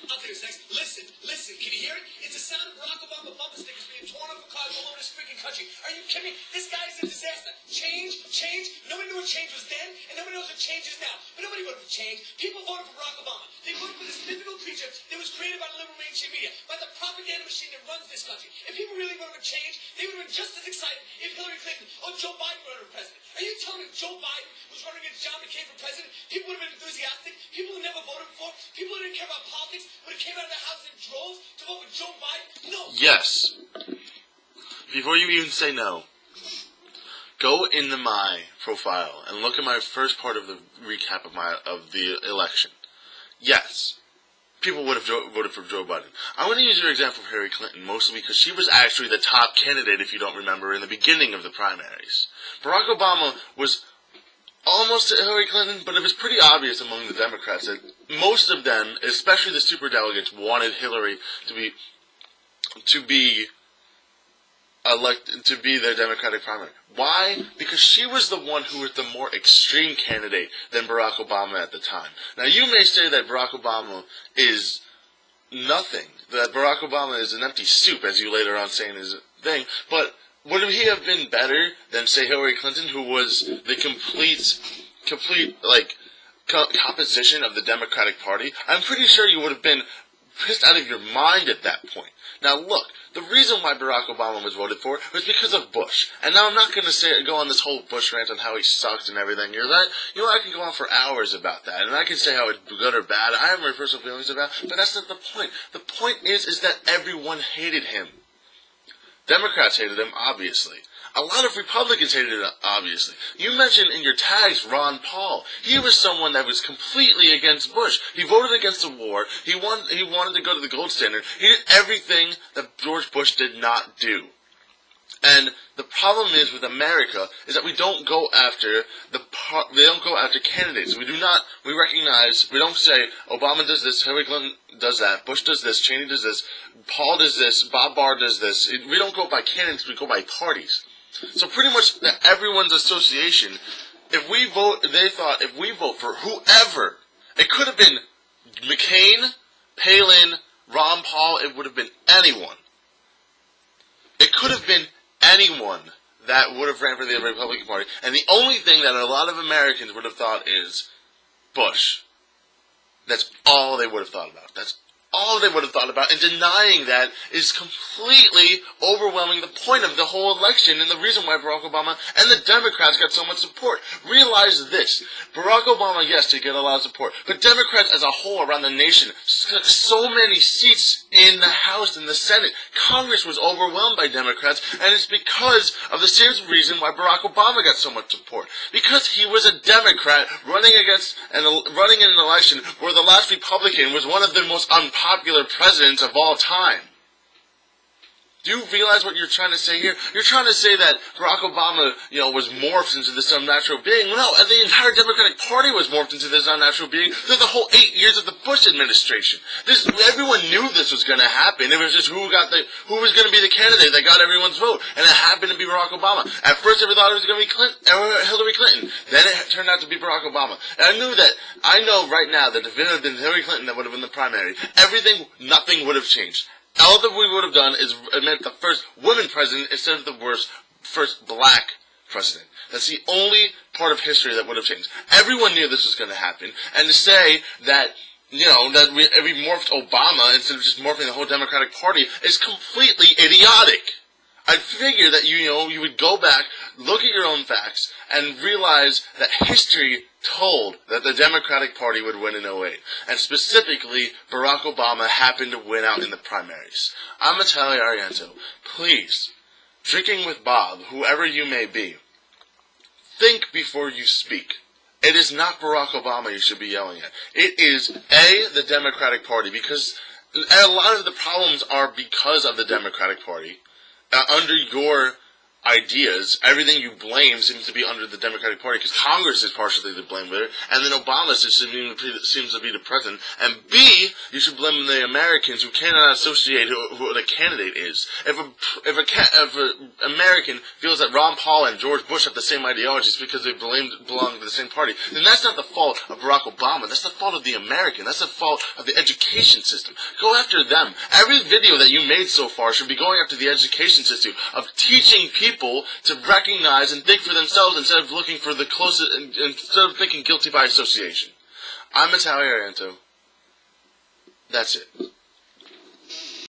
I'll take this next. Listen. Can you hear it? It's the sound of Barack Obama bumper stickers being torn off of cars all over this freaking country. Are you kidding me? This guy is a disaster. Change. Nobody knew what change was then, and nobody knows what change is now. But nobody voted for change. People voted for Barack Obama. They voted for this mythical creature that was created by the liberal mainstream media, by the propaganda machine that runs this country. If people really voted for change, they would have been just as excited if Hillary Clinton or Joe Biden were running for president. Are you telling me Joe Biden was running against John McCain for president? People would have been enthusiastic. People who never voted before, people who didn't care about politics, would have came out of their houses in droves to vote for Joe Biden? No. Yes. Before you even say no, go into my profile and look at my first part of the recap of the election. Yes, people would have voted for Joe Biden. I'm going to use your example of Hillary Clinton, mostly because she was actually the top candidate, if you don't remember, in the beginning of the primaries. Barack Obama was almost to Hillary Clinton, but it was pretty obvious among the Democrats that most of them, especially the superdelegates, wanted Hillary to be elected to be their Democratic primary. Why? Because she was the one who was the more extreme candidate than Barack Obama at the time. Now, you may say that Barack Obama is nothing, that Barack Obama is an empty soup, as you later on say in his thing, but would he have been better than, say, Hillary Clinton, who was the complete, composition of the Democratic Party? I'm pretty sure you would have been pissed out of your mind at that point. Now, look, the reason why Barack Obama was voted for was because of Bush. And now I'm not going to go on this whole Bush rant on how he sucked and everything. I can go on for hours about that. And I can say how it's good or bad. I have my personal feelings about it, but that's not the point. The point is that everyone hated him. Democrats hated him, obviously. A lot of Republicans hated him, obviously. You mentioned in your tags Ron Paul. He was someone that was completely against Bush. He voted against the war. He wanted to go to the gold standard. He did everything that George Bush did not do. And the problem is with America is that we don't go after candidates. We don't say Obama does this, Hillary Clinton does that, Bush does this, Cheney does this, Paul does this, Bob Barr does this. We don't go by candidates, we go by parties. So pretty much everyone's association, they thought if we vote for whoever, it could have been McCain, Palin, Ron Paul, it would have been anyone. It could have been anyone that would have ran for the Republican Party. And the only thing that a lot of Americans would have thought is Bush. That's all they would have thought about. That's all they would have thought about. And denying that is completely overwhelming the point of the whole election and the reason why Barack Obama and the Democrats got so much support. Realize this. Barack Obama, yes, did get a lot of support. But Democrats as a whole around the nation got so many seats in the House and the Senate. Congress was overwhelmed by Democrats. And it's because of the same reason why Barack Obama got so much support. Because he was a Democrat running in an election where the last Republican was one of the most unpopular presidents of all time. Do you realize what you're trying to say here? You're trying to say that Barack Obama, was morphed into this unnatural being. No, the entire Democratic Party was morphed into this unnatural being through the whole 8 years of the Bush administration. Everyone knew this was going to happen. It was just who was going to be the candidate that got everyone's vote, and it happened to be Barack Obama. At first, everyone thought it was going to be Hillary Clinton. Then it turned out to be Barack Obama. And I know right now that if it had been Hillary Clinton that would have been the primary, nothing would have changed. All that we would have done is admit the first woman president instead of the first black president. That's the only part of history that would have changed. Everyone knew this was going to happen. And to say that, that we morphed Obama instead of just morphing the whole Democratic Party is completely idiotic. I figure that you would go back, look at your own facts, and realize that history told that the Democratic Party would win in 2008. And specifically, Barack Obama happened to win out in the primaries. I'm Natalia Ariento. Please, drinking with Bob, whoever you may be, think before you speak. It is not Barack Obama you should be yelling at. It is, the Democratic Party, because a lot of the problems are because of the Democratic Party. Under your ideas, everything you blame seems to be under the Democratic Party, because Congress is partially to blame with it, and then Obama seems to be the president, and B, you should blame the Americans who cannot associate who the candidate is. If an American feels that Ron Paul and George Bush have the same ideologies because they belong to the same party, then that's not the fault of Barack Obama. That's the fault of the American. That's the fault of the education system. Go after them. Every video that you made so far should be going after the education system of teaching people to recognize and think for themselves instead of looking for the closest, instead of thinking guilty by association. I'm Natalia Aranto. That's it.